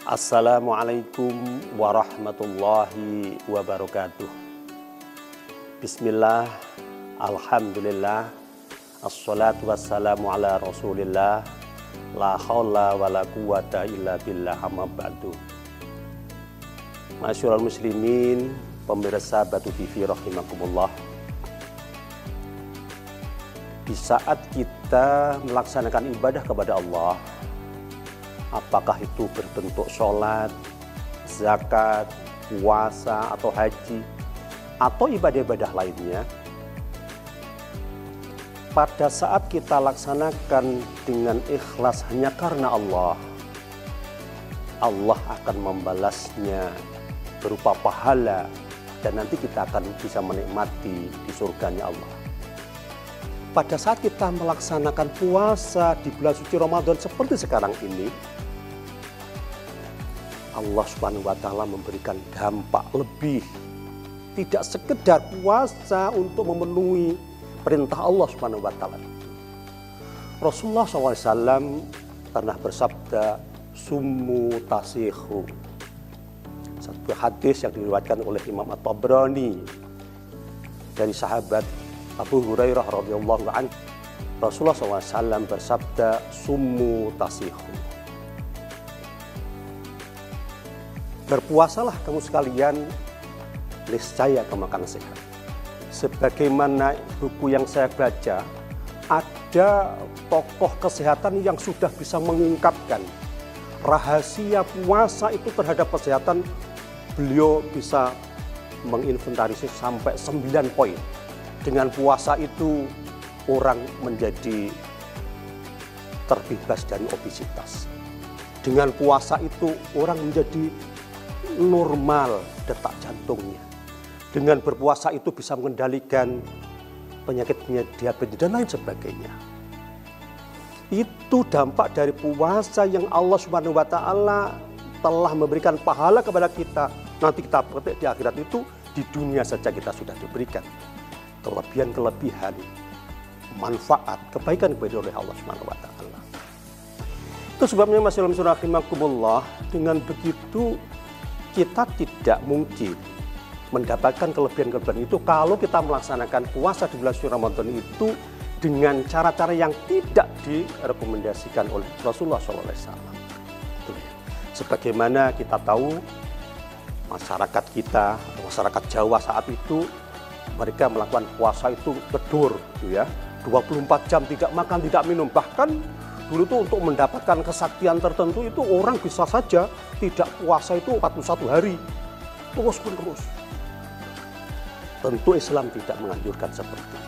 Assalamualaikum warahmatullahi wabarakatuh. Bismillah, alhamdulillah, assalatu wassalamu ala rasulillah, la hawla wa la quwata illa billah, amma ba'du. Masyurul muslimin, pemirsa Batu TV rahimakumullah. Di saat kita melaksanakan ibadah kepada Allah, apakah itu berbentuk sholat, zakat, puasa, atau haji, atau ibadah-ibadah lainnya, pada saat kita laksanakan dengan ikhlas hanya karena Allah, Allah akan membalasnya berupa pahala, dan nanti kita akan bisa menikmati di surganya Allah. Pada saat kita melaksanakan puasa di bulan suci Ramadan seperti sekarang ini, Allah Subhanahu wa Ta'ala memberikan dampak lebih. Tidak sekedar puasa untuk memenuhi perintah Allah Subhanahu wa Ta'ala. Rasulullah SAW pernah bersabda, "Summu tasihu." Satu hadis yang diriwayatkan oleh Imam At-Tabrani dari sahabat Abu Hurairah radhiyallahu anhu. Rasulullah SAW bersabda, "Summu tasihu." Berpuasalah kamu sekalian, niscaya kamu akan sehat. Sebagaimana buku yang saya baca, ada tokoh kesehatan yang sudah bisa mengungkapkan rahasia puasa itu terhadap kesehatan. Beliau bisa menginventarisir sampai 9 poin. Dengan puasa itu orang menjadi terbebas dari obesitas. Dengan puasa itu orang menjadi normal detak jantungnya. Dengan berpuasa itu bisa mengendalikan penyakitnya diabetes dan lain sebagainya. Itu dampak dari puasa yang Allah Subhanahu wa Ta'ala telah memberikan pahala kepada kita. Nanti kita petik di akhirat itu, di dunia saja kita sudah diberikan kelebihan-kelebihan, manfaat, kebaikan oleh Allah Subhanahu wa Ta'ala. Itu sebabnya masyaallah rahimakumullah, dengan begitu kita tidak mungkin mendapatkan kelebihan-kelebihan itu kalau kita melaksanakan puasa di bulan suci Ramadan itu dengan cara-cara yang tidak direkomendasikan oleh Rasulullah SAW. Sebagaimana kita tahu, masyarakat kita, masyarakat Jawa saat itu, mereka melakukan puasa itu bedur, 24 jam tidak makan, tidak minum. Bahkan dulu itu untuk mendapatkan kesaktian tertentu itu orang bisa saja tidak puasa itu 41 hari. Terus. Tentu Islam tidak menganjurkan seperti itu.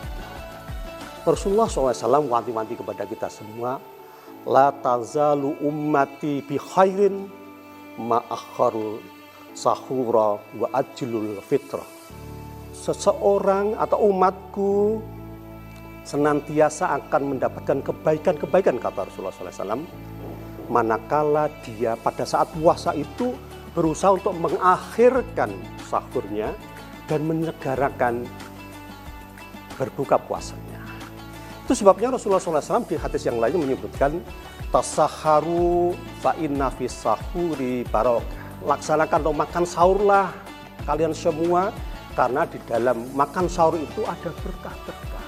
Rasulullah SAW wanti-wanti kepada kita semua, la tazalu ummati bi khairin ma akharu sahura wa ajlul fitrah. Seseorang atau umatku senantiasa akan mendapatkan kebaikan-kebaikan, kata Rasulullah SAW, manakala dia pada saat puasa itu berusaha untuk mengakhirkan sahurnya dan menyegerakan berbuka puasanya. Itu sebabnya Rasulullah SAW di hadis yang lainnya menyebutkan, tasaharu fa inna fis sahuri barokah. Laksanakan atau makan sahurlah kalian semua, karena di dalam makan sahur itu ada berkah-berkah,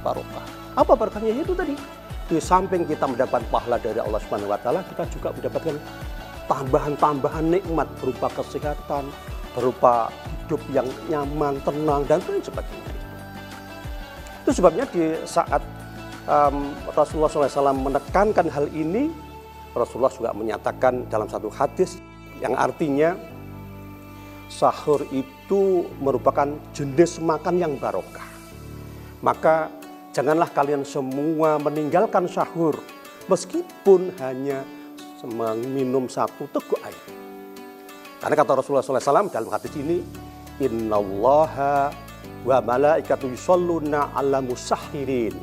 barokah. Apa berkahnya? Itu tadi, di samping kita mendapat pahala dari Allah Subhanahu wa Ta'ala, kita juga mendapatkan tambahan nikmat berupa kesehatan, berupa hidup yang nyaman, tenang, dan lain sebagainya. Itu sebabnya di saat Rasulullah SAW menekankan hal ini, Rasulullah juga menyatakan dalam satu hadis yang artinya sahur itu merupakan jenis makan yang barokah. Maka janganlah kalian semua meninggalkan sahur meskipun hanya minum 1 teguk air. Karena kata Rasulullah SAW dalam hadis ini, innallaha wa malaikatu yusholluna ala musahhirin.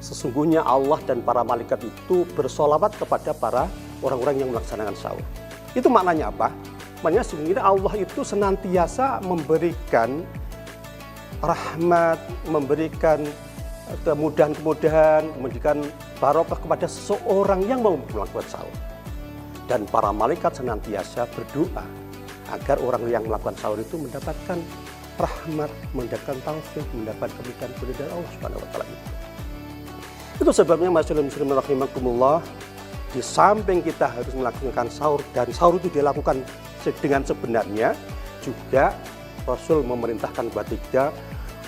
Sesungguhnya Allah dan para malaikat itu bersolawat kepada para orang-orang yang melaksanakan sahur. Itu maknanya apa? Maknanya sesungguhnya Allah itu senantiasa memberikan rahmat, memberikan kemudahan-kemudahan, memberikan barokah kepada seseorang yang mau melakukan sahur. Dan para malaikat senantiasa berdoa agar orang yang melakukan sahur itu mendapatkan rahmat, mendapatkan taufik, mendapatkan kebaikan dari Allah Subhanahu wa taala itu. Itu sebabnya masyaallah muslimin rahimakumullah, di samping kita harus melakukan sahur dan sahur itu dilakukan dengan sebenarnya, juga Rasul memerintahkan buat kita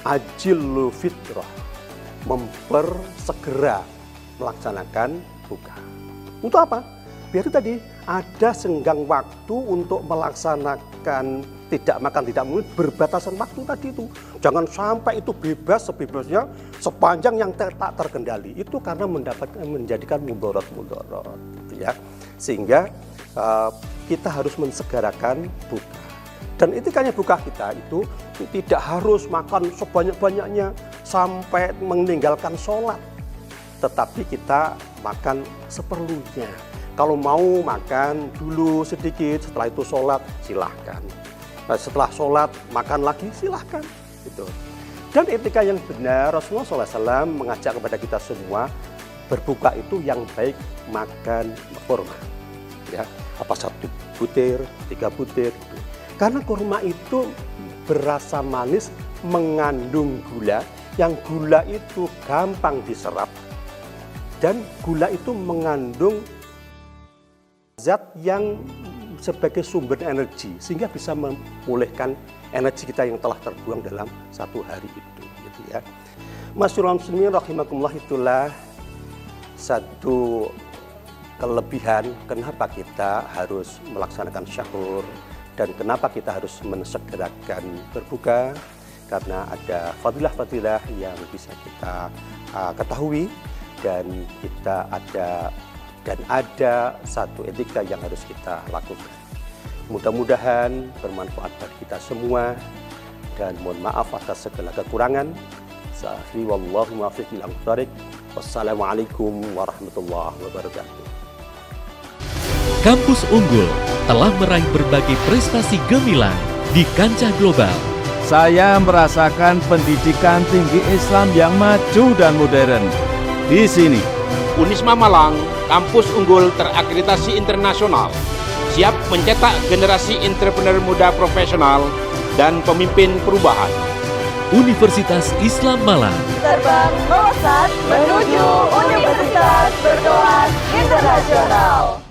ajillu fitrah, mempersegera melaksanakan buka. Untuk apa? Biar itu tadi ada senggang waktu untuk melaksanakan tidak makan tidak minum, berbatasan waktu tadi itu. Jangan sampai itu bebas sebebasnya sepanjang yang tak terkendali. Itu karena menjadikan mudarat gitu ya. Sehingga kita harus mensegerakan buka. Dan etikanya buka kita itu tidak harus makan sebanyak-banyaknya sampai meninggalkan sholat. Tetapi kita makan seperlunya. Kalau mau makan dulu sedikit, setelah itu sholat silahkan. Nah, setelah sholat makan lagi silahkan. Gitu. Dan etika yang benar, Rasulullah SAW mengajak kepada kita semua berbuka itu yang baik makan kurma. Ya, apa 1 butir, 3 butir. Gitu. Karena kurma itu berasa manis, mengandung gula, yang gula itu gampang diserap. Dan gula itu mengandung zat yang sebagai sumber energi, sehingga bisa memulihkan energi kita yang telah terbuang dalam satu hari itu. Gitu ya. Masyaallah muslimin rahimakumullah, itulah satu kelebihan kenapa kita harus melaksanakan sahur dan kenapa kita harus mensegerakan berbuka, karena ada fadilah-fadilah yang bisa kita ketahui. Dan kita ada satu etika yang harus kita lakukan. Mudah-mudahan bermanfaat bagi kita semua, dan mohon maaf atas segala kekurangan. Sa'afi wallahu muwaffiq ila aqwamit thoriq. Wassalamualaikum warahmatullahi wabarakatuh. Kampus Unggul telah meraih berbagai prestasi gemilang di kancah global. Saya merasakan pendidikan tinggi Islam yang maju dan modern. Di sini, Unisma Malang, kampus unggul terakreditasi internasional, siap mencetak generasi entrepreneur muda profesional dan pemimpin perubahan. Universitas Islam Malang. Terbang melesat menuju Universitas Berkelas Internasional.